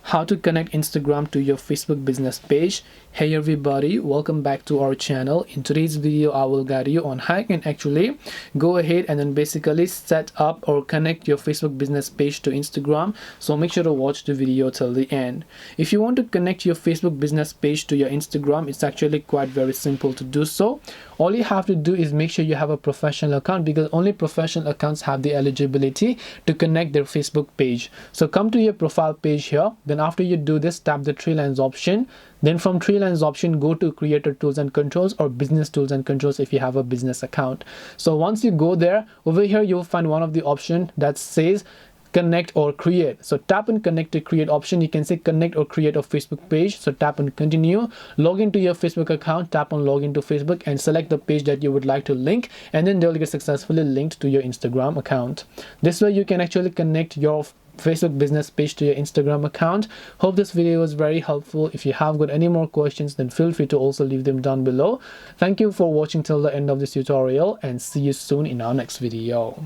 How to connect Instagram to your Facebook business page. Hey everybody, welcome back to our channel. In today's video I will guide you on how you can actually go ahead and then basically set up or connect your Facebook business page to Instagram. So make sure to watch the video till the end. If you want to connect your Facebook business page to your Instagram, it's actually quite very simple to do so. All you have to do is make sure you have a professional account, because only professional accounts have the eligibility to connect their Facebook page. So come to your profile page here. Then after you do this, tap the three lines option. Then from three lines option, go to creator tools and controls or business tools and controls if you have a business account. So once you go there, over here you'll find one of the option that says connect or create. So tap on connect to create option. You can say connect or create a Facebook page. So tap on continue, log into your Facebook account, tap on log into Facebook and select the page that you would like to link, and then they'll get successfully linked to your Instagram account. This way you can actually connect your Facebook business page to your Instagram account. Hope this video was very helpful. If you have got any more questions, then feel free to also leave them down below. Thank you for watching till the end of this tutorial, and see you soon in our next video.